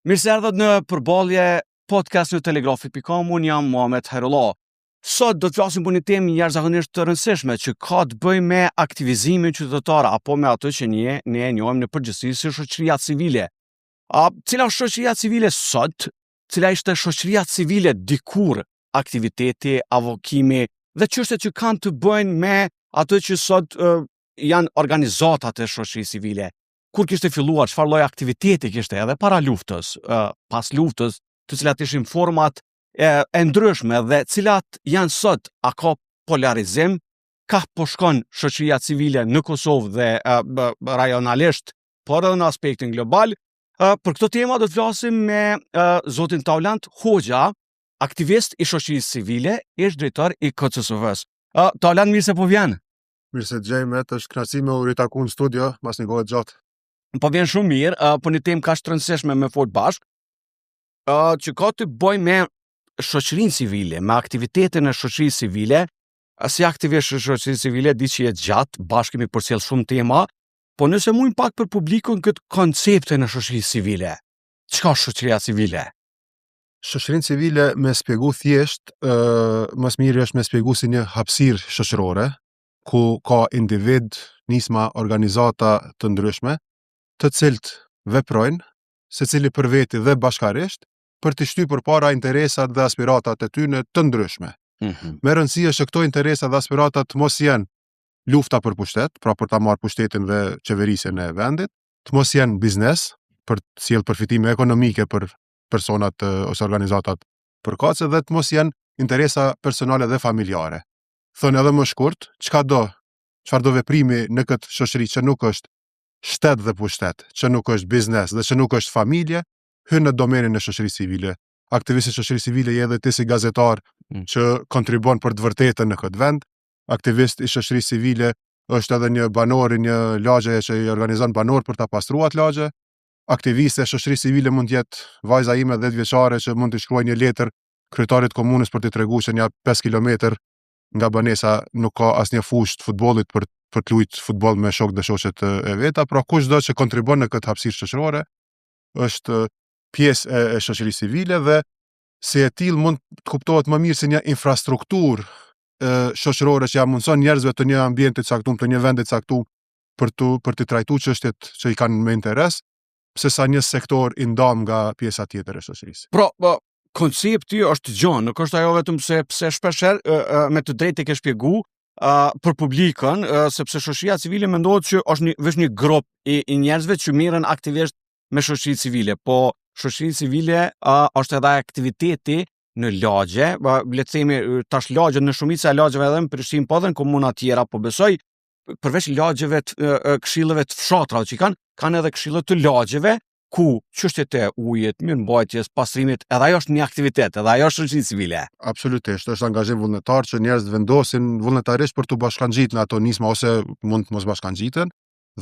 Mirë se erdhët në përballje podcast në Telegrafi.com, unë jam Muhamet Hairullah. Sot do të flasim për një temë jashtëzakonisht të rëndësishme që ka të bëjë me aktivizimin qytetar apo me atë që ne e njohim në përgjithësi si shoqëria civile. Cila është shoqëria civile sot? Cila ishte shoqëria civile dikur? Aktiviteti, avokimi dhe çështjet që kanë të bëjnë me atë që sot janë organizatat e shoqërisë civile. Kur kishte filluar, çfarë lloj aktiviteti kishte edhe para luftës, pas luftës, të cilat ishin format e ndryshme dhe cilat janë sot, a ka polarizim, ka po shkon shoqëria civile në Kosovë dhe rajonalisht, por edhe në aspektin global. Për këtë tema do të flasim me zotin Taulant Hoxha, aktivist i shoqërisë civile, ish drejtor i KCSV-s. Taulant, mirë se po vjen. Mirë se gjejmë, është kënaqësi me u ritaku në studio, mas një kohë gjatë. Po vjen shumë mirë, për një temë kaq të rëndësishme me fort bashk, që ka të bëjë me shoqërinë civile, me aktivitetin e shoqërisë civile. Si aktivist e shoqërisë civile, di që jetë gjatë, bashkë kemi përcjell shumë tema, po nëse mund pak për publikun këtë konceptin e shoqërisë civile. Çka është shoqëria civile? Shoqërinë civile, me spjegu thjesht, më mirë është me spjegu si një hapësirë shoqërore, ku ka individ, nisma, organizata të ndryshme, të cilët veprojnë, secili për veti dhe bashkarisht, për të shtyr përpara interesat dhe aspiratat e tyre të ndryshme. Me rëndësi është që këto interesat dhe aspiratat mos jenë lufta për pushtet, pra për ta marrë pushtetin dhe qeverisjen e vendit, të mos jenë biznes, për të sjellë përfitime ekonomike për personat ose organizatat përkatëse, dhe të mos jenë interesa personale dhe familjare. Thonë edhe më shkurt, çfarë do veprimi në këtë shoqëri që nuk është shtet dhe pushtet, që nuk është biznes dhe që nuk është familje, hyn në domenin e shoqërisë civile. Aktivisti i shoqërisë civile je edhe ti si gazetar që kontribon për të vërtetën në këtë vend. Aktivist i shoqërisë civile është edhe një banor i një lagje që i organizon banor për ta pastruar lagje. Aktiviste e shoqërisë civile mund të jetë vajza ime 10 vjeçare që mund të shkruaj një letër kryetarit komunës për të treguar se një 5 kilometër nga banesa nuk ka asnjë fushë të futbollit për të luajtur futboll me shokët dhe shoqet e veta, pra kushdo që kontribon në këtë hapësirë shoqërore është pjesë e shoqërisë civile dhe si e tillë mund të kuptohet më mirë si një infrastrukturë shoqërore që ja mundson njerëzve të një ambienti të caktuar, të një vendi të caktuar për të trajtuar çështjet që i kanë më interes, sesa një sektor i ndam nga pjesa tjetër e shoqërisë. Koncepti është gjën, nuk është ajo vetëm pse shpeshherë me të drejtë e ke shpjegu për publikën, sepse shoqëria civile mendohet që është veç një grup i njerëzve që merren aktivisht me shoqërinë civile, po shoqëria civile është edhe aktiviteti në lagje, le të themi tash lagjet në shumica e lagjeve edhe në Prishtinë, po edhe në komuna tjera, po besoj përveç lagjeve këshilleve të fshatrave që kanë edhe këshille të lagjeve, ku çështjet e ujit, mirëmbajtjes, pastrimit, edhe ajo është një aktivitet, edhe ajo është shoqëri civile. Absolutisht, është angazhim vullnetar që njerëzit vendosin vullnetarisht për të bashkangjitur në ato nisma ose mund të mos bashkangjiten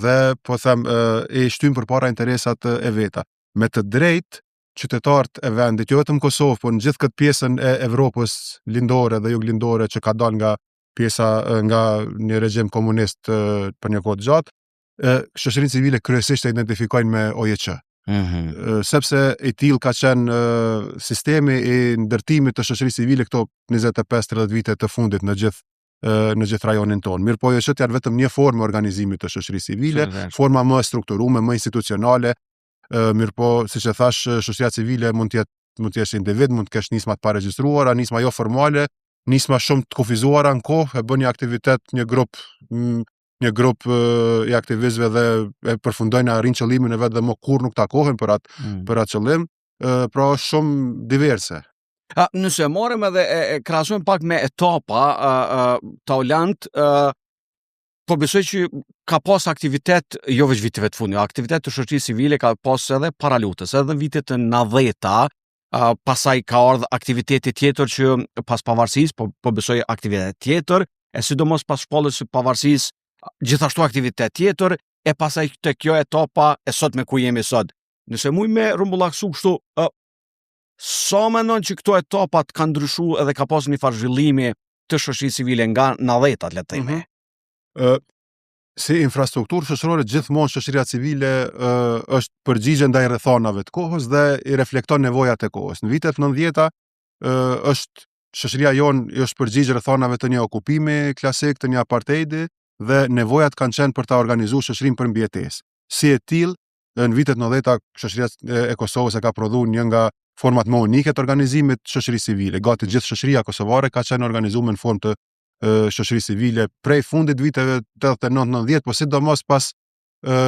dhe po them e shtyn përpara interesat e veta. Me të drejtë, qytetarët e vendit, jo vetëm Kosovë, por në gjithë këtë pjesën e Evropës lindore dhe juglindore që ka dalë nga pjesa nga një regjim komunist për një kohë gjatë, shoqërinë civile kryesisht e identifikojnë me OJQ. Sepse i tillë ka qenë sistemi i ndërtimit të shoqërisë civile këto 25-30 vite të fundit në gjithë rajonin tonë. Mirë po që janë vetëm një formë organizimit të shoqërisë civile, forma më strukturuar, më institucionale. Mirë po, siç e thash, shoqëria civile mund të jesh individ, mund të kesh nisma të paregjistruara, nisma jo formale, nisma shumë të kufizuara në kohë, e bën një aktivitet, një grup i aktivistëve dhe e përfundojnë arrin qëllimin e vet dhe më kurrë nuk takohen për atë qëllim, pra shumë diverse. Nëse marrim edhe e krahasojmë pak me etapa, Taulant, po besoj që ka pas aktivitet jo veç viteve të fundit, aktivitet të shoqërisë civile ka pas edhe para luftës, edhe në vitet të 90-ta, pasaj ka ardhur aktiviteti tjetër që pas pavarësisë, po besoj aktivitet tjetër, e sidomos pas shpalljes së pavarësisë, gjithashtu aktivitet tjetër, e pasaj të kjo etapa e sot me ku jemi sot. Nëse muj me rrumbullaksu kështu, sa mendon që këto etapat kanë ndryshuar edhe ka pas një farë zhvillimi të shoqërisë civile nga 90-tat, le të themi? si infrastrukturë shoqërore gjithmonë shoqëria civile është përgjigje ndaj rrethonave të kohës dhe i reflekton nevojat e kohës. Në vitet 90-ta është shoqëria jonë është përgjigje rrethonave të një okupimi klasik, të një apartheidi dhe nevojat kanë qenë për ta organizuar shoqërinë për mbijetesë. Si e tillë, në vitet 90-ta shoqëria e Kosovës e ka prodhuar një nga format më unike të organizimit të shoqërisë civile. Gati gjithë shoqëria kosovare ka qenë organizuar në formë të shoqërisë civile prej fundit viteve 89-90, po sidomos pas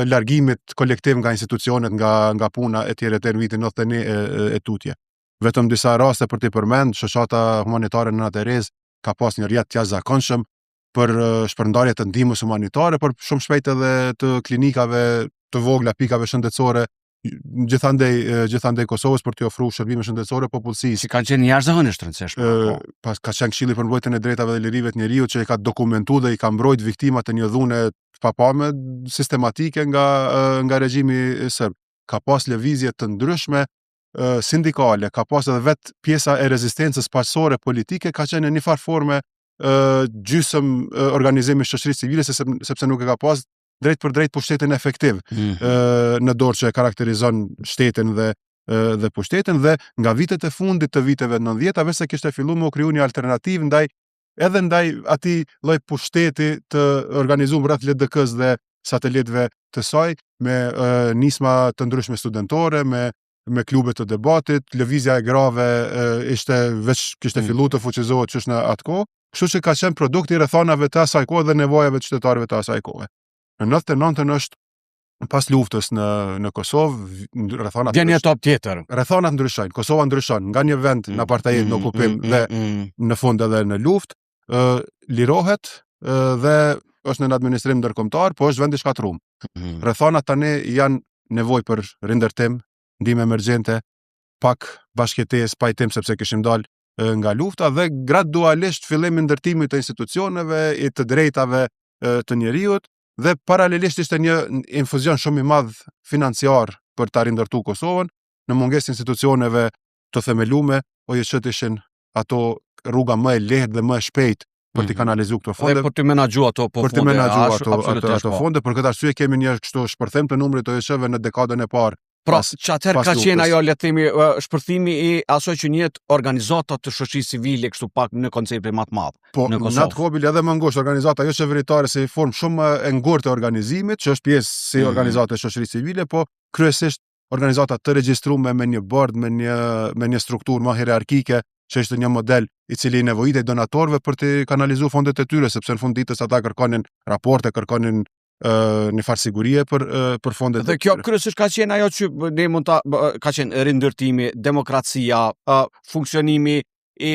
largimit kolektiv nga institucionet, nga puna e tjera në vitin 91 e tutje. Vetëm disa raste për t'i përmend, shoqata humanitare Nana Terez ka pas një rrjet të jashtëzakonshëm për shpërndarje të ndihmës humanitare, por shumë shpejt edhe të klinikave të vogla, pikave shëndetësore gjithandej Kosovës për t'i ofruar shërbime shëndetësore popullsisë. Si kanë qenë jashtëzakonisht të rëndësishme. Pas ka qenë Këshilli për mbrojtjen e drejtave dhe lirive të njeriut që i ka dokumentuar dhe i ka mbrojt viktimat e një dhune të papame sistematike nga regjimi serb. Ka pas lëvizje të ndryshme sindikale, ka pas edhe vetë pjesa e rezistencës paqësore politike, ka qenë në një farë forme gjysëm organizimi shoqërisë civile sepse nuk e ka pas drejt për drejt pushtetin efektiv në dorë që e karakterizon shtetin dhe pushtetin, dhe nga vitet e fundit të viteve 90-ta veç se kishte filluar me u kriju një alternativë ndaj atij lloj pushteti të organizuar rreth LDK-s dhe satelitëve të saj, me nisma të ndryshme studentore, me klube të debatit, lëvizja e grave kishte filluar të fuqizohet qysh në atë kohë, kështu që ka qenë produkt i rrethonave të asaj kohe dhe nevojave të qytetarëve të asaj kohe. Në 99-ën është pas luftës në Kosovë, rrethonat vjen një etapë tjetër. Rrethonat ndryshojnë, Kosova ndryshon nga një vend në apartheid, në okupim dhe në fund edhe në luftë, lirohet dhe është në administrim ndërkombëtar, po është vend i shkatruar. Rrethonat tani janë nevojë për rindërtim, ndihmë emergjente, pak bashkëtesë, pajtim sepse kishim dalë nga lufta dhe gradualisht fillimi ndërtimit të institucioneve, të drejtave të njeriut, dhe paralelisht ishte një infuzion shumë i madh financiar për ta rindërtuar Kosovën, në mungesë institucioneve të themeluara, që ishin ato rruga më e lehtë dhe më e shpejtë për t'i kanalizuar këto fonde. Dhe për t'i menaxhuar ato fonde. Për t'i menaxhuar ato fonde, për këtë arsye kemi një kështu shpërthim të numrit të OJC-ve në dekadën e parë. Pra, që atëherë ka qenë ajo, le të themi, shpërthimi i asoj që njihet organizata të shoqërisë civile kështu pak në konceptin më të madh. Po, në atë kohë edhe më ngushtë, organizata jo qeveritare si formë shumë e ngurtë e organizimit, që është pjesë si organizata e shoqërisë civile, po kryesisht organizata të regjistruar me një bord, me një strukturë më hierarkike, që është një model i cili nevojitej donatorëve për të kanalizuar fondet e tyre, sepse në fund ditës ata kërkonin raporte, kërkonin një farë sigurie për fondet. Dhe kjo kryesisht ka qenë ajo që ne mund ta ka qenë rindërtimi, demokracia, funksionimi i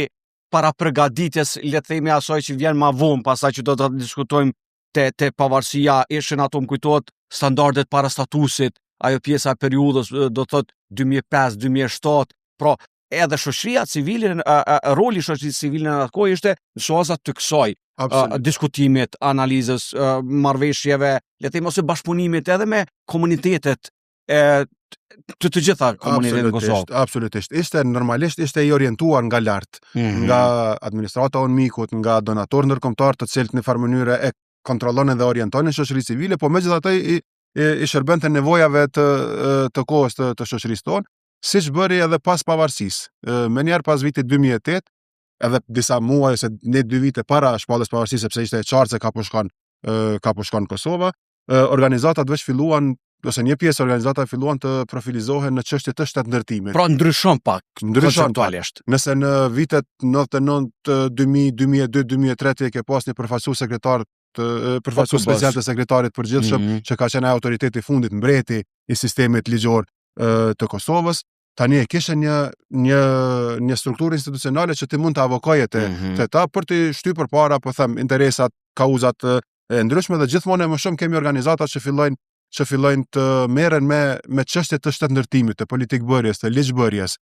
parapërgatitjes, le të themi, asaj që vjen më vonë, pastaj që do ta diskutojmë te pavarësia, ishin ato, më kujtohet standardet para statusit, ajo pjesa e periudhës, do thotë 2005-2007, pra edhe shoqëria civile, roli i shoqërisë civile në atë kohë ishte në shozat të kësaj diskutimit, analizës, marrëveshjeve, le të themi, ose bashkëpunimit edhe me komunitetet të gjitha komunitetet në Kosovë. Absolutisht. Normalisht ishte i orientuar nga lart, nga administrata UNMIK-ut, nga donatorë ndërkombëtar, të cilët në farë mënyrë e kontrollonin dhe orientonin shoqërinë civile, po megjithatë i shërbente nevojave të kohës të shoqërisë tonë, siç bëri edhe pas pavarësisë. Menjëherë pas vitit 2008, edhe disa muaj ose 2 vite para shpalljes pavarësisë, sepse ishte e qartë se ka po shkon Kosova, organizatat veç filluan, ose një pjesë organizatat filluan të profilizohen në çështje të shtatndërtimit. Pra ndryshon pak konceptualisht. Nëse në vitet 99, 2000, 2002, 2003 ke pas një përfaqësues sekretar përfaqësues special të sekretarit përgjithshëm, që ka qenë autoriteti i fundit, mbreti i sistemit ligjor të Kosovës, tani e kishe një strukturë institucionale që ti mund të avokoje te ta për të shtyr përpara, po them, interesat, kauzat e ndryshme, dhe gjithmonë më shumë kemi organizata që fillojnë të merren me çështje të shtatndërtimit, të politikbërjes, të ligjbërjes.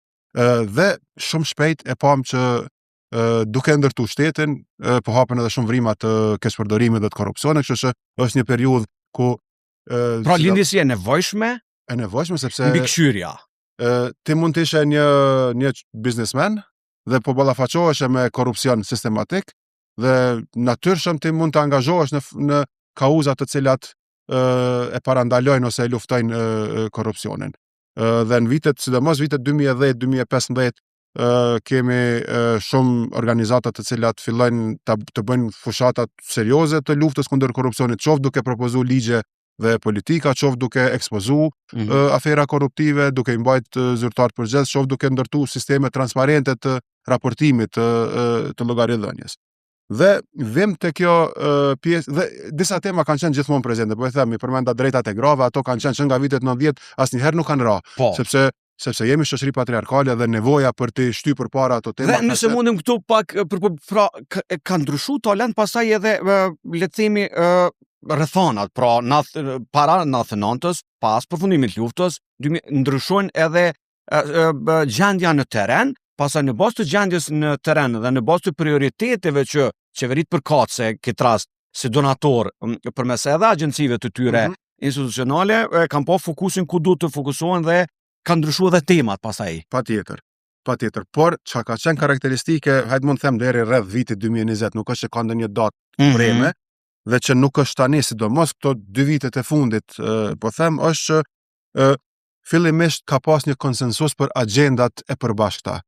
Dhe shumë shpejt e pam që duke ndërtu shtetin, po hapen edhe shumë vrimat të keqpërdorimit dhe të korrupsionit, kështu që është një periudhë ku pra lindjes e nevojshme sepse mbikëqyrja. Ti mund të ishe një biznesmen dhe po ballafaqohesh me korrupsion sistematik, dhe natyrshëm ti mund të angazhohesh në kauza të cilat e parandalojnë ose e luftojnë korrupsionin. Dhe në vitet, sidomos vitet 2010-2015, kemi shumë organizata të cilat fillojnë të bëjnë fushatat serioze të luftës kundër korrupsionit, qoftë duke propozuar ligje dhe politika, qoftë duke ekspozu afera korruptive, duke i mbajt zyrtar përgjithshëm, qoftë duke ndërtu sisteme transparente të raportimit të llogaridhënies. Dhe vim te kjo pjesë, dhe disa tema kanë qenë gjithmonë prezente, po e them, i përmenda drejtat e grave, ato kanë qenë që nga vitet 90, asnjëherë nuk kanë ra, sepse jemi shoqëri patriarkale dhe nevoja për të shtyr përpara ato tema. Dhe nëse mundim këtu pak pra ka ndryshuar talent pastaj edhe le të themi rrethonat, pra para 99-s, pas përfundimit të luftës, ndryshojnë edhe gjendja në terren, pastaj në bazë të gjendjes në terren dhe në bazë të prioriteteve që qeverit përkatëse, këtë rast si donator përmes edhe agjencive të tyre institucionale, kanë po fokusin ku duhet të fokusohen dhe kanë ndryshuar edhe temat pastaj. Patjetër, por çka ka qenë karakteristike, hajde mund të them deri rreth vitit 2020, nuk është që ka ndonjë datë preme, dhe që nuk është tani, sidomos këto 2 vitet e fundit, po them, është që fillimisht ka pas një konsensus për agjendat e përbashkëta.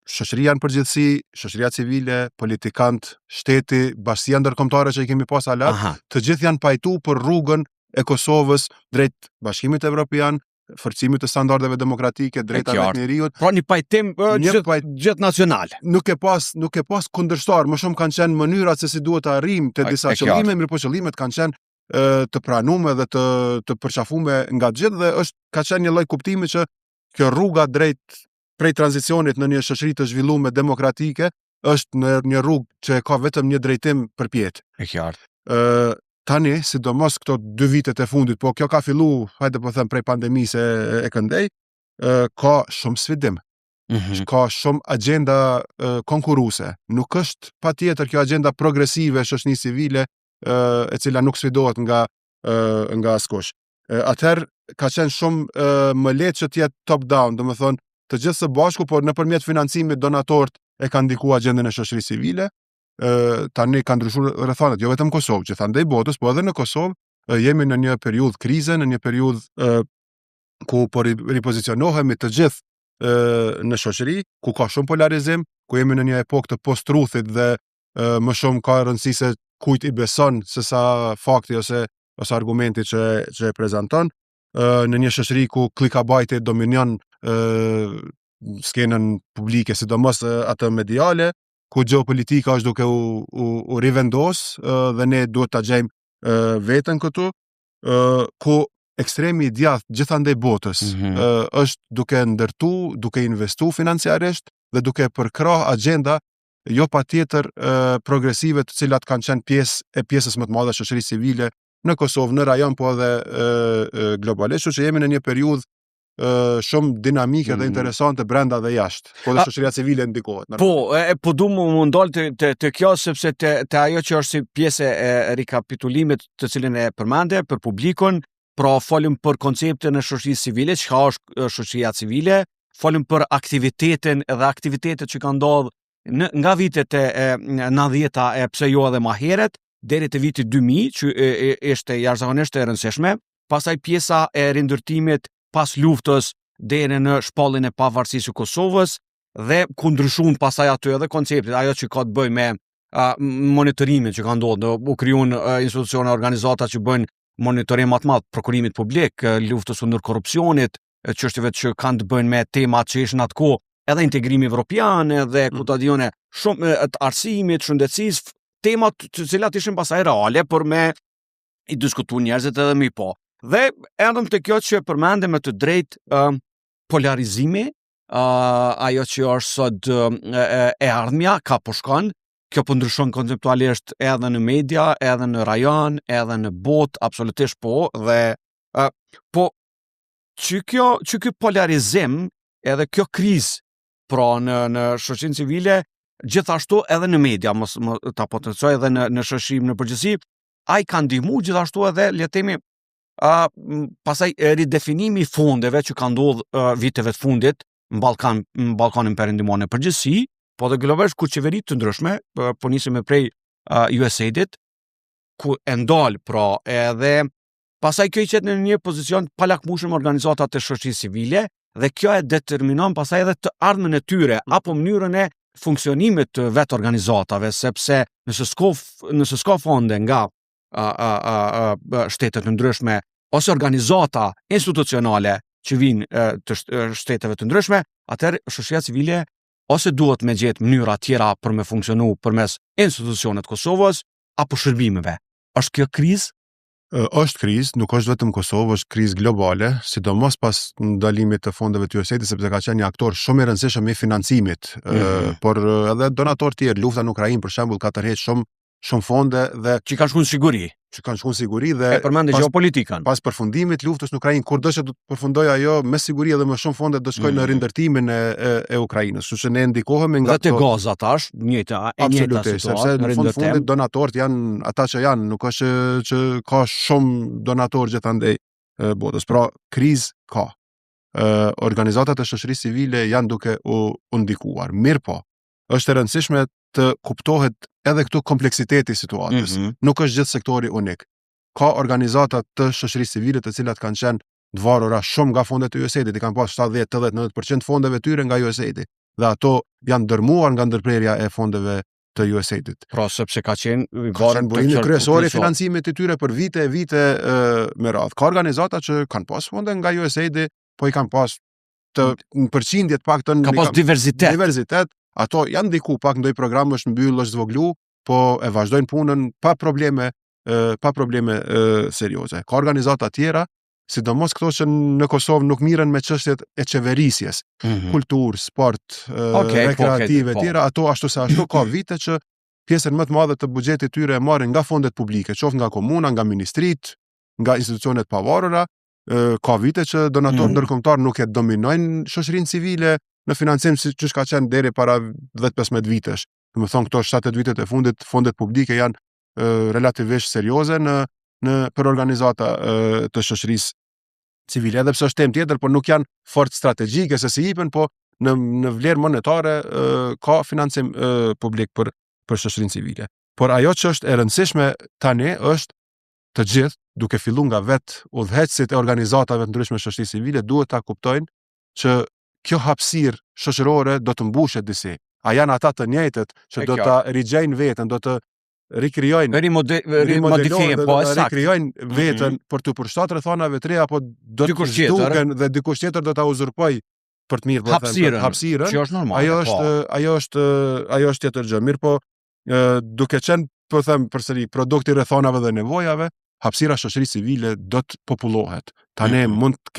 Shoqëria në përgjithësi, shoqëria civile, politikant, shteti, bashkia ndërkombëtare që i kemi pas alat, të gjithë janë pajtu për rrugën e Kosovës drejt Bashkimit Evropian, forcimit të standardeve demokratike, drejtave të njeriut. Pra një pajtim gjithë nacional. Nuk e pas kundërshtar, më shumë kanë qenë mënyrat se si duhet të arrijmë te disa qëllime, mirë po qëllimet kanë qenë të pranume dhe të përqafume nga gjithë, dhe ka qenë një lloj kuptimi që kjo rruga drejt prej tranzicionit në një shoqëri të zhvilluar demokratike është në një rrugë që ka vetëm një drejtim përpjet. E qartë. Tani, sidomos këto 2 vitet e fundit, po kjo ka fillu, hajde po them, prej pandemisë e këndej, ka shumë sfidim. Ka shumë agenda konkurruese. Nuk është patjetër kjo agenda progresive shoqërisë civile, e cila nuk sfidohet nga askush. Atëherë ka qenë shumë më lehtë që të jetë top down, domethënë të gjithë së bashku, por nëpërmjet financimit donatorët e kanë ndikuar agjendën e shoqërisë civile. Tani kanë ndryshuar rrethanat, jo vetëm Kosovë, gjithandej botës, po edhe në Kosovë jemi në një periudhë krize, në një periudhë ku po ripozicionohemi të gjithë në shoqëri, ku ka shumë polarizim, ku jemi në një epokë të post-truthit dhe më shumë ka rëndësi se kujt i beson se sa fakti ose argumenti që e prezanton, në një shoqëri ku klikabajti dominion skenën publike, sidomos atë mediale, ku geopolitika është duke u rivendos, dhe ne duhet ta gjejmë veten këtu, ku ekstremi i djathtë gjithandej botës është duke ndërtu, duke investu financiarisht dhe duke përkrah agjenda jo patjetër progresive, të cilat kanë qenë pjesës më të madhe shoqërisë civile në Kosovë, në rajon, po edhe globalisht, që jemi në një periudhë shumë dinamike dhe interesante brenda dhe jashtë, po dhe shoqëria civile ndikohet. Po du më ndal të kjo, sepse të ajo që është si pjesë e rikapitulimit të cilin e përmende për publikun, pra folim për konceptin e shoqërisë civile, çka është shoqëria civile, folim për aktivitetin dhe aktivitetet që kanë ndodhur nga vitet e 90-ta, pse jo edhe më herët, deri te viti 2000, që ishte jashtëzakonisht e rëndësishme, pastaj pjesa e rindërtimit pas luftës deri në shpalljen e pavarësisë së Kosovës, dhe ku ndryshuan pastaj aty edhe konceptet, ajo që ka të bëjë me monitorimin që ka ndodhur, u krijuan institucione, organizata që bëjnë monitorim më të madh prokurimit publik, luftës kundër korrupsionit, çështjeve që kanë të bëjnë me temat që ishin atko, edhe integrimi evropian, edhe kutadione shumë të arsimit, shëndetësisë, temat të cilat ishin pasaj reale, për me i diskutuar njerëzit edhe më po. Dhe erdhëm te kjo që përmendem me të drejtë polarizimi, ajo që është sot e ardhmja, ka po shkon, kjo po ndryshon konceptualisht edhe në media, edhe në rajon, edhe në botë, absolutisht po, dhe po që ky polarizim, edhe kjo krizë, pra në shoqërinë civile, gjithashtu edhe në media, ta potencoj edhe në shoqërinë në përgjithësi, ai ka ndihmuar gjithashtu edhe, le të themi, pasaj ridefinimi i fondeve që ka ndodhur viteve të fundit në Ballkanin Perëndimor në përgjithësi, po dhe globalisht ku qeveritë të ndryshme, po nisim prej USAID-it, ku e ndal pra edhe pastaj kjo i qet në një pozicion palakmueshëm organizatat e shoqërisë civile dhe kjo e determinon pastaj edhe të ardhmen e tyre apo mënyrën e funksionimit të vetë organizatave, sepse nëse s'ka fonde nga shtetet të ndryshme ose organizata institucionale që vinë të shteteve të ndryshme, atëherë shoqëria civile ose duhet me gjetë mënyra tjera për me funksionu përmes institucionet Kosovës apo shërbimeve. Është kjo krizë? Është krizë, nuk është vetëm Kosovë, është krizë globale, sidomos pas ndalimit të fondeve të USAID, sepse ka qenë një aktor shumë i rëndësishëm i financimit, por edhe donator tjerë, lufta në Ukrainë për shembull ka tërhequr shumë fonde dhe që kanë shkuar siguri dhe e përmendë gjeopolitikën. Pas përfundimit luftës në Ukrainë, kur do të përfundojë ajo, me siguri edhe më shumë fonde do shkojnë në rindërtimin e Ukrainës. Kështu që ne ndikohemi nga dhe te Gaza tash, njëjta situatë, sepse në fundit donatorët janë ata që janë, nuk është që ka shumë donatorë gjithandej botës. Pra, krizë ka. Organizatat e shoqërisë civile janë duke u ndikuar. Mirë po, është e rëndësishme të kuptohet edhe këtu kompleksiteti i situatës. Nuk është gjithë sektori unik. Ka organizata të shoqërisë civile të cilat kanë qenë të varura shumë nga fondet e USAID-it, i kanë pas 70-80-90% fondeve tyre nga USAID-i dhe ato janë dërmuar nga ndërprerja e fondeve të USAID-it. Pra sepse ka qenë burimi kryesor i financimit të tyre për vite me radhë. Ka organizata që kanë pas fonde nga USAID-i, po i kanë pas të përqindje të paktën ka pas diversitet. Ato janë ndiku pak ndonjë program është mbyll, është zvoglu, po e vazhdojnë punën pa probleme serioze. Ka organizata tjera, sidomos këto që në Kosovë nuk miren me çështjet e qeverisjes, kulturë, sport, rekreative tjera, ato ashtu se ashtu ka vite që pjesën më të madhe të buxhetit tyre e marrin nga fondet publike, qoftë nga komuna, nga ministrit, nga institucionet pavarura. Ka vite që donatorët ndërkombëtar nuk e dominojnë shoqërinë civile në financim si që ka qenë deri para 10-15 vitesh. Do të thonë këto 7-8 vitet e fundit, fondet publike janë relativisht serioze për organizata të shoqërisë civile, edhe pse është temë tjetër, por nuk janë fort strategjike se si hipen, po në vlerë monetare ka financim publik për shoqërinë civile. Por ajo që është e rëndësishme tani është të gjithë, duke filluar nga vetë udhëheqësit e organizatave të ndryshme shoqërisë civile, duhet ta kuptojnë që kjo hapësirë shoqërore do të mbushet disi. A janë ata të njëjtët që do ta rigjejnë veten, do të rikrijojnë, rikrijojnë veten për të përshtatë rrethonave të reja, apo do të zhduken dhe dikush tjetër do ta uzurpojë për të mirë hapësirën. Që është normale. Ajo është tjetër gjë. Mirë po, duke qenë, po them përsëri, produkti rrethonave dhe nevojave, hapësira shoqërisë civile do të popullohet. Tani mund të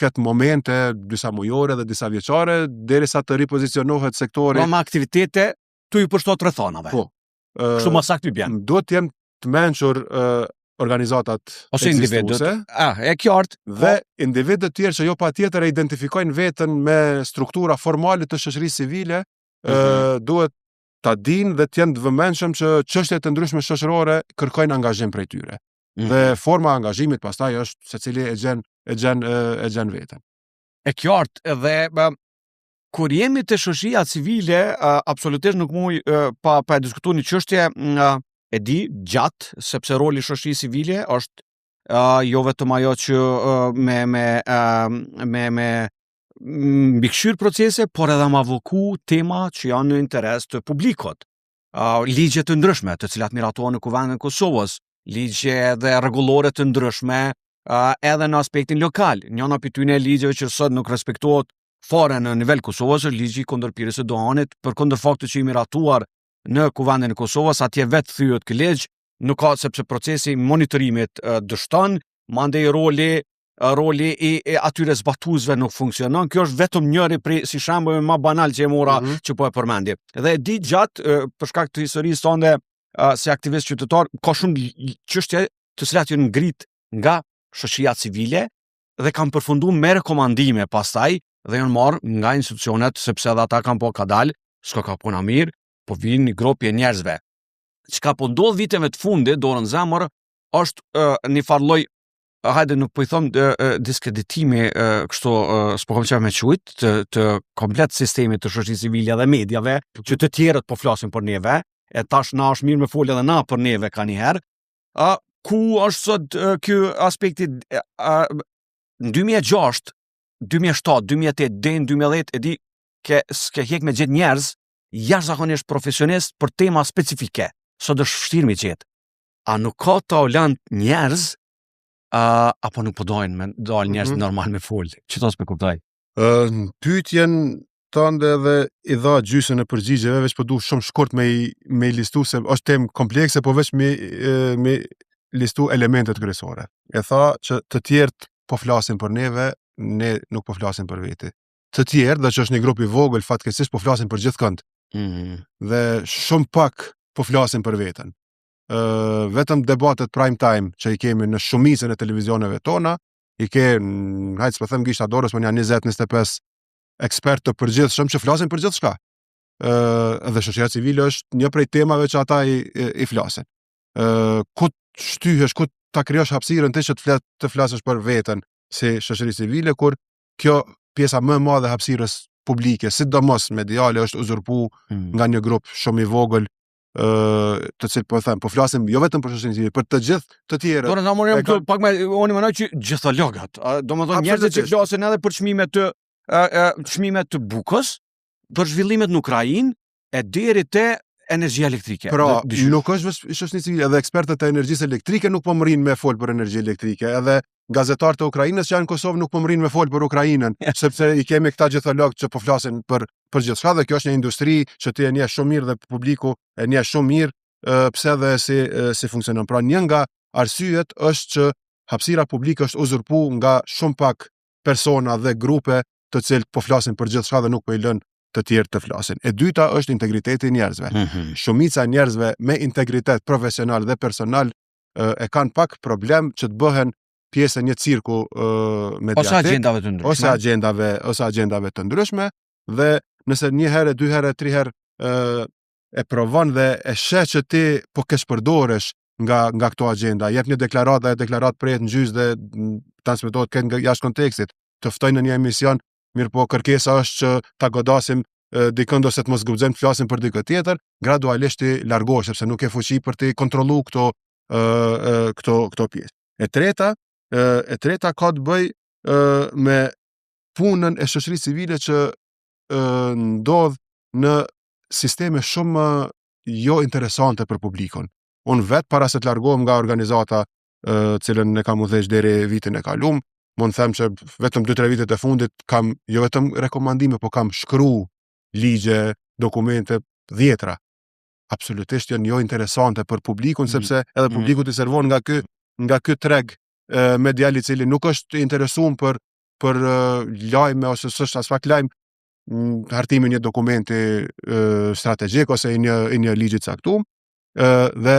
ketë momente disa mujore dhe disa vjeçare derisa të ripozicionohet sektori. Me aktivitete të i përshtat rrethonave. Po. Kështu më saktë bën. Duhet të jenë të mençur organizatat ose individët. E qartë. Dhe individët tjerë që jo patjetër e identifikojnë veten me struktura formale të shoqërisë civile, duhet ta dinë dhe të jenë të vëmendshëm që çështjet e ndryshme shoqërore kërkojnë angazhim prej tyre. Dhe forma e angazhimit pastaj është secili e gjen veten. E qartë, edhe kur jemi te shoqëria civile, absolutisht nuk muj pa diskutuar një çështje e di gjatë, sepse roli i shoqërisë civile është jo vetëm ajo që me mbikëqyr procese, por edhe ma vëku tema që janë në interes të publikut. Ligje të ndryshme, të cilat miratohen në Kuvendin e Kosovës, ligje dhe rregullore të ndryshme edhe në aspektin lokal. Njëna prej tyre ligjeve që sot nuk respektohet fare në nivel Kosovës është ligji kundër pirjes së dohanit, përkundër faktit që i miratuar në Kuvendin e Kosovës, atje vetë thyet ky ligj, nuk ka, sepse procesi i monitorimit dështon, mandej roli i atyre zbatuesve nuk funksionon. Kjo është vetëm njëri prej si shembull më banal që e mora që po e përmendi. Dhe e di gjatë për shkak të historisë sonde si aktivist qytetar, ka shumë çështje të cilat janë ngrit nga shoqëria civile dhe kanë përfunduar me rekomandime pastaj dhe janë marrë nga institucionet, sepse edhe ata kanë po ka dalë, s'ka ka puna mirë, po vinë një grupje njerëzve. Çka po ndodh viteve të fundit, dorën zemër, është një farlloj, hajde nuk po i them diskreditimi kështu s'po kam çfarë me thujt të komplet sistemit të shoqërisë civile dhe mediave, që të tjerët po flasin për neve, e tash na është mirë me folë edhe na për neve ka njëherë, ku është sot ky aspekti në 2006, 2007, 2008, deri në 2010 e di s'ke hek me gjetë njerëz jashtëzakonisht profesionist për tema specifike. Sot është vështirë me gjetë. A nuk ka ta ulan njerëz apo nuk po dojnë me dalë njerëz normal me folë? Çfarë s'pe kuptoj? Pyetjen tënde edhe i dha gjysën e përgjigjeve, veç po du shumë shkurt me listu se është temë komplekse, po veç me listu elementet kryesore. E tha që të tjerët po flasin për neve, ne nuk po flasin për veti. Të tjerë, dhe që është një grup i vogël, fatkeqësisht po flasin për gjithëkënd. Dhe shumë pak po flasin për veten. Vetëm debatet prime time që i kemi në shumicën e televizioneve tona, i ke, hajtë s'po them gishta dorës, po janë 20-25 ekspert të përgjithshëm që flasin për gjithçka. Dhe shoqëria civile është një prej temave që ata i flasin. Ku shtyhesh, ku ta krijosh hapësirën ti që të flasësh për veten si shoqëri civile, kur kjo pjesa më e madhe e hapësirës publike, sidomos mediale, është uzurpu nga një grup shumë i vogël, të cilë po them, po flasim jo vetëm për shoqërinë civile, për të gjithë të tjerë. Do na morëm këtu pak më unë mendoj që gjithologat, domethënë njerëzit që flasin edhe për çmimet të bukës, për zhvillimet në Ukrainë e deri te energjia elektrike. Pra, nuk është vetëm shoqëria civile, edhe ekspertët e energjisë elektrike nuk po mrin me fol për energji elektrike, edhe gazetarët e Ukrainës që janë në Kosovë nuk po mrin me fol për Ukrainën, sepse i kemi këta gjitholog që po flasin për gjithçka, dhe kjo është një industri që ti e njeh shumë mirë dhe publiku e njeh shumë mirë pse dhe si funksionon. Pra, një nga arsyet është që hapësira publike është uzurpu nga shumë pak persona dhe grupe të cilët po flasin për gjithçka dhe nuk po i lën të tjerë të flasin. E dyta është integriteti i njerëzve. Shumica e njerëzve me integritet profesional dhe personal e kanë pak problem që të bëhen pjesë e një cirku mediatik ose agjendave të ndryshme, dhe nëse një herë, dy herë, tri herë e provon dhe e sheh që ti po kesh përdoresh nga këto agjenda, jep një deklaratë dhe deklaratë prehet në gjysmë dhe transmetohet këtë jashtë kontekstit, të ftojnë në një emision, mirë po kërkesa është që ta godasim dikënd ose të mos guxojmë të flasim për dikë tjetër, gradualisht ti largohesh sepse nuk ke fuqi për të kontrolluar këto pjesë. E treta ka të bëj me punën e shoqërisë civile që ndodh në sisteme shumë jo interesante për publikun. Unë vetë para se të largohem nga organizata cilën ne kam udhëheq deri vitin e kaluar, mund të them që vetëm 2-3 vitet e fundit kam jo vetëm rekomandime, po kam shkruar ligje, dokumente, 10 absolutisht janë jo interesante për publikun, sepse edhe publiku i servon nga ky treg medial i cili nuk është interesuar për lajme ose s'është as pak lajm, hartimi një dokumenti strategjik ose i një ligji të caktuar, dhe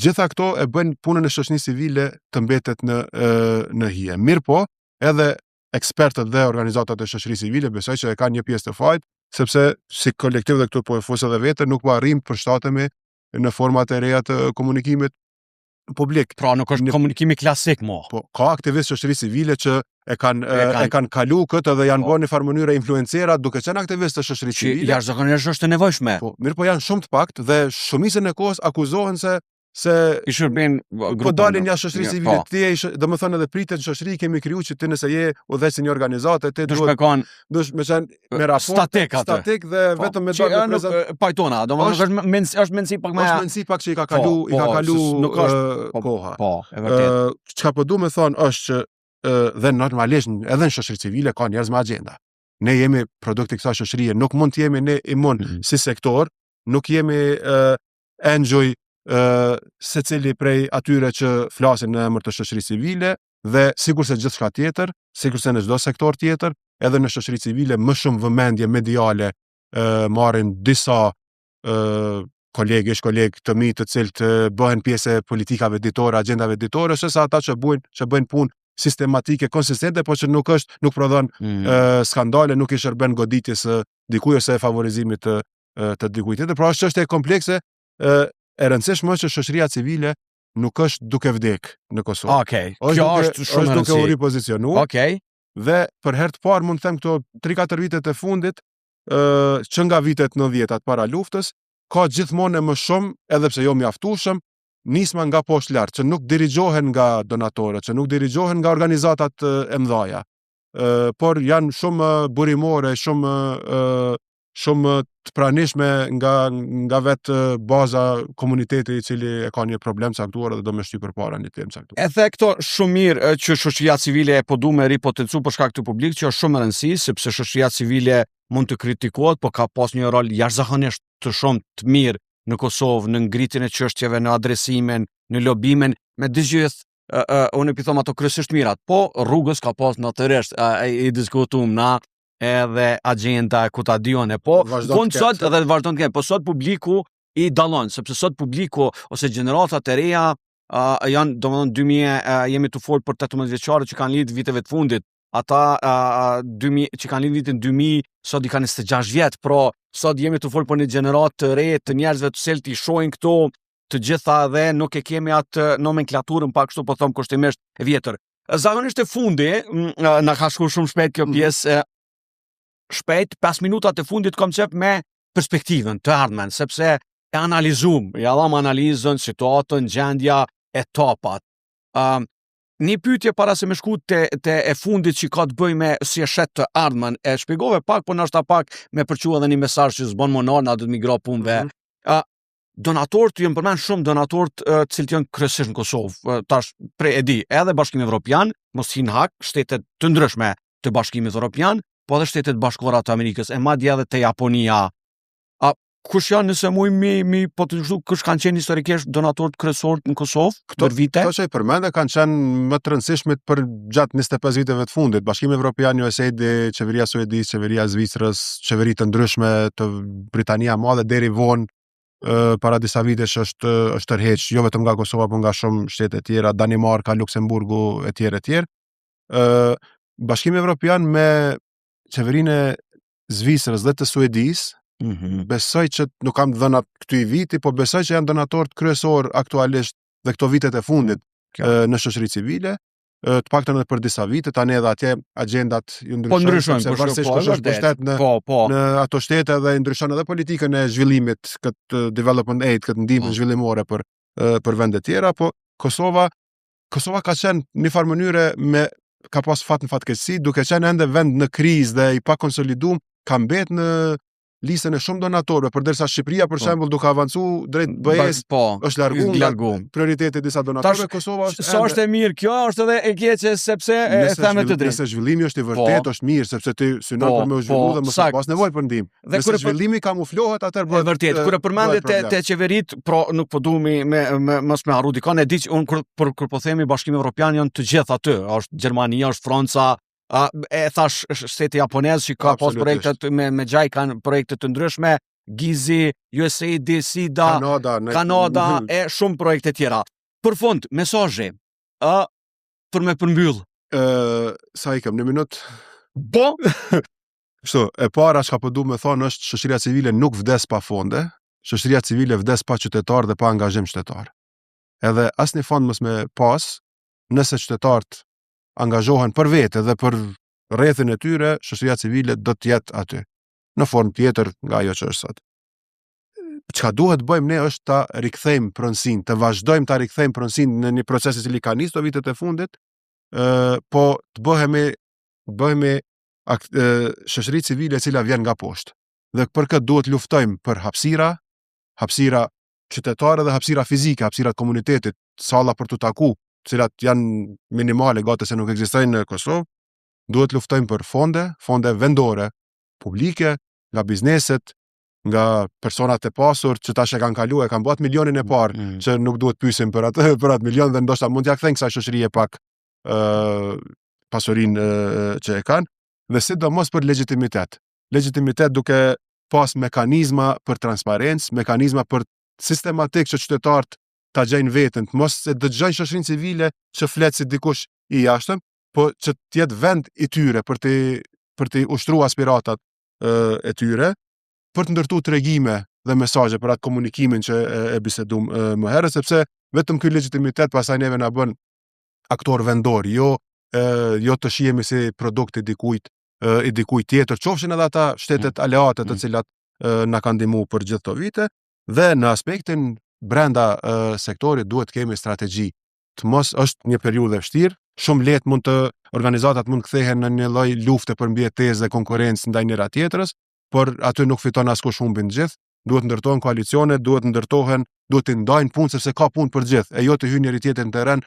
gjitha këto e bëjnë punën e shoqërisë civile të mbetet në hije. Mirë po, edhe ekspertët dhe organizatat e shoqërisë civile besoj që e kanë një pjesë të fajt, sepse si kolektiv dhe këtu po e fusë edhe vete, nuk po arrim të përshtatemi në format e reja të komunikimit publik. Pra nuk është komunikimi klasik mo. Po, ka aktivistë shoqërisë civile që e kanë kalu këtë dhe janë bërë në farë mënyrë influencera duke qenë aktivistë të shoqërisë civile. Që jashtëzakonisht është e nevojshme. Po, mirë po janë shumë të pakt dhe shumicën e kohës akuzohen se i shërben po dalin jashtë shoqërisë civile, ti domethënë edhe pritet shoqëri kemi krijuar që ti nëse je udhëheq si një organizatë, ti duhet me qenë me raport statik dhe vetëm me dalë pajtona, domethënë është mendsi pak më është mendsi pak që i ka kalu nuk është koha. Po, e vërtet. Çka po du me thonë është që dhe normalisht edhe në shoqëri civile ka njerëz me agjenda. Ne jemi produkt i kësaj shoqërie, nuk mund të jemi ne imun si sektor, nuk jemi enjoy secili prej atyre që flasin në emër të shoqërisë civile, dhe sikurse gjithçka tjetër, sikurse në çdo sektor tjetër, edhe në shoqëri civile më shumë vëmendje mediale marrin disa kolegë të mi të cilët bëhen pjesë e politikave ditore, agjendave ditore, se sa ata që bëjnë punë sistematike, konsistente, po që nuk prodhon skandale, nuk i shërben goditjes dikujt ose favorizimit të dikujt tjetër. Pra është çështje komplekse. E rëndësishme është që shoqëria civile nuk është duke vdek në Kosovë. Okej. Kjo është shumë e rëndësishme. Është duke u ripozicionuar. Okej. Dhe për herë të parë mund të them këto 3-4 vitet e fundit, që nga vitet 90-at para luftës, ka gjithmonë më shumë, edhe pse jo mjaftueshëm, nisma nga poshtë lart, që nuk dirigjohen nga donatorët, që nuk dirigjohen nga organizatat e mëdha, por janë shumë burimore, shumë të pranishme nga vetë baza komuniteti i cili e ka një problem caktuar dhe do me shty përpara një temë caktuar. E the këto shumë mirë që shoqëria civile po du me ripotencu për shkak të publik, që është shumë e rëndësishme, sepse shoqëria civile mund të kritikohet, po ka pas një rol jashtëzakonisht të shumë të mirë në Kosovë, në ngritjen e çështjeve, në adresimin, në lobimin, me gjithë unë i them ato kryesisht mirat, po rrugës ka pas natyrisht i diskutuam na edhe agenda ku ta dione, po sot edhe vazhdon të kenë, po sot publiku i dallon, sepse sot publiku ose gjeneratat e reja janë, domethënë jemi të folë për 18 vjeçarë që kanë lidh viteve të fundit, ata 2000 që kanë lidh vitin 2000, sot i kanë 26 vjet, pro sot jemi të folë për një gjenerat të re të njerëzve të cilët i shohin këto të gjitha dhe nuk e kemi atë nomenklaturën pa kështu po them kushtimisht e vjetër. Zakonisht e fundi na ka shkuar shumë shpejt kjo pjesë, shpejt 5 minutat e fundit kom qep me perspektivën të ardhmen, sepse e analizum, ja dham analizën, situatën, gjendja, etapat. Një pyetje para se me shku te e fundit që ka të bëj me si e shet të ardhmen, e shpjegove pak, po nashta pak me përqua edhe një mesazh që s'bën monar, na do të migra punëve. Donatorët, jënë përmen shumë donatorët cilët janë kryesisht në Kosovë, tash pre e di, edhe Bashkimi Evropian, mos hin hak, shtetet të ndryshme të Bashkimit Evropian, po edhe shtetet bashkuara të Amerikës, e madje edhe te Japonia. Kush janë, nëse muj mi po të shtu, kush kanë qenë historikisht donatorët kryesorët në Kosovë për vite? Këto që i përmende kanë qenë më të rëndësishmit për gjatë 25 viteve të fundit. Bashkimi Evropian, USAID, qeveria Suedis, qeveria Zvicrës, qeveri të ndryshme të Britania Madhe deri vonë, para disa vitesh është tërheq, jo vetëm nga Kosova, por nga shumë shtete tjera, Danimarka, Luksemburgu, e tjerë. Bashkimi Evropian me qeverinë e Zvicrës dhe të Suedis, besoj që nuk kam dhëna këtij viti, po besoj që janë donatorët kryesor aktualisht dhe këto vitet e fundit në shoqëri civile, të paktën edhe për disa vite, tani edhe atje agendat ju ndryshojnë, sepse varësisht kush është pushtet në ato shtete dhe ndryshon edhe politikën e zhvillimit, këtë development aid, këtë ndihmë zhvillimore për vende tjera, po Kosova ka qenë në farë mënyre ka pas fat në fatkeqësi, duke qenë ende vend në krizë dhe i pa konsoliduar, ka mbet në listën e shumë donatorëve, përderisa Shqipëria për shembull duke avancu drejt BE-s është largu prioriteti disa donatorëve. Kosova është e mirë, kjo është edhe e keqe sepse e them të drejtë. Nëse zhvillimi është i vërtet, është mirë, sepse ti synon për me u zhvillu dhe mos pas nevojë për ndihmë. Nëse zhvillimi kamuflohet, atëherë bëhet vërtet. Kur e përmendet te qeverit, nuk po duhemi mos me harru dikon, e di që unë kur po themi Bashkimi Evropian janë të gjithë aty, është Gjermania, është Franca, e thash shteti japonez që ka pas projektet me gjaj, kanë projekte të ndryshme, Gizi, USAID, SIDA, Kanada, e shumë projekte tjera. Për fund, mesazhi për me përmbyll. Sa i kam, 1 minutë? Po? Kështu, e para që ka po du me thonë është shoqëria civile nuk vdes pa fonde, shoqëria civile vdes pa qytetar dhe pa angazhim qytetar. Edhe asnjë fond mos me pas, nëse qytetarët angazhohen për vete dhe për rrethin e tyre, shoqëria civile do të jetë aty, në formë tjetër nga ajo që është sot. Çka duhet bëjmë ne është ta rikthejmë pronësinë, të vazhdojmë ta rikthejmë pronësinë në një proces i cili ka nisur vitet e fundit, po të bëhemi shoqëri civile e cila vjen nga poshtë. Dhe për këtë duhet luftojmë për hapësira qytetare dhe hapësira fizike, hapësira të komunitetit, salla për të taku, cilat janë minimale, gati se nuk ekzistojnë në Kosovë. Duhet luftojmë për fonde vendore, publike, nga bizneset, nga personat e pasur që tash e kanë kaluar, kanë bërë milionin e parë, që nuk duhet pyesim për atë milion dhe ndoshta mund t'ia kthejnë kësaj shoqërie pak pasurinë që e kanë, dhe sidomos për legjitimitet. Legjitimitet duke pas mekanizma për transparencë, mekanizma për sistematik që qytetarët ta gjejnë veten, mos e dëgjojnë shoqërinë civile që flet si dikush i jashtëm, po që të jetë vend i tyre për të ushtruar aspiratat e tyre, për të ndërtuar tregime dhe mesazhe për atë komunikimin që e bisedum më herët, sepse vetëm ky legjitimitet pastaj neve na bën aktor vendor, jo të shihemi si produkt i dikujt tjetër, qofshin edhe ata shtetet aleate të cilat na kanë ndihmuar për gjithë këto vite. Dhe në aspektin brenda sektorit duhet kemi strategji. Të mos është një periudhë e vështirë, shumë lehtë organizatat mund kthehen në një lloj lufte për mbijetesë dhe konkurrencë ndaj njëra tjetrës, por aty nuk fiton askush humbin të gjithë. Duhet ndërtohen koalicione, duhet të ndajnë punë sepse ka punë për gjithë, e jo të hyjë njëri tjetrin në terren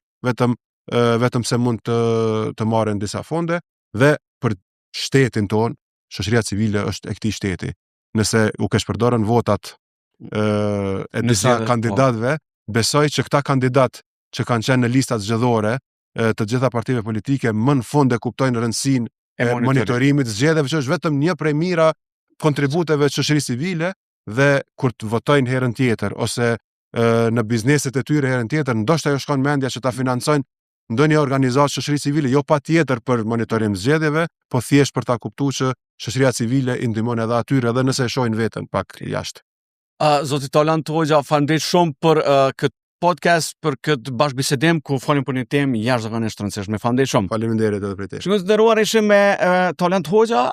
vetëm se mund të marrin disa fonde. Dhe për shtetin ton, shoqëria civile është e këtij shteti. Nëse u kesh përdorën votat e disa kandidatëve, besoj që këta kandidat që kanë qenë në listat zgjedhore të gjitha partive politike më në fund e kuptojnë rëndësinë e monitorimit zgjedhjeve, që është vetëm një prej mira kontributeve të shoqërisë civile, dhe kur të votojnë herën tjetër ose në bizneset e tyre herën tjetër, ndoshta jo shkon mendja që ta financojnë ndonjë organizatë shoqëri civile, jo patjetër për monitorim zgjedhjeve, po thjesht për ta kuptuar që shoqëria civile i ndihmon edhe atyre, edhe nëse e shohin veten pak jashtë. Zoti Tolant Hoxha, faleminderit shumë për këtë podcast, për këtë bashkëbisedim ku folim për një temë jashtëzakonisht të rëndësishme. Faleminderit shumë. Faleminderit edhe për të. Shikojmë të nderuar, ishim me Tolant Hoxha,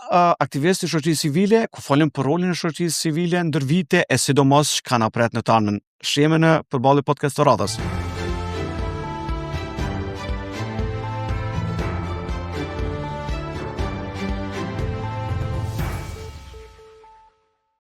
aktivist i shoqërisë civile, ku folim për rolin e shoqërisë civile ndër vite e sidomos që kanë apret në të ardhmen. Shihemi në përballje podcast të radhës.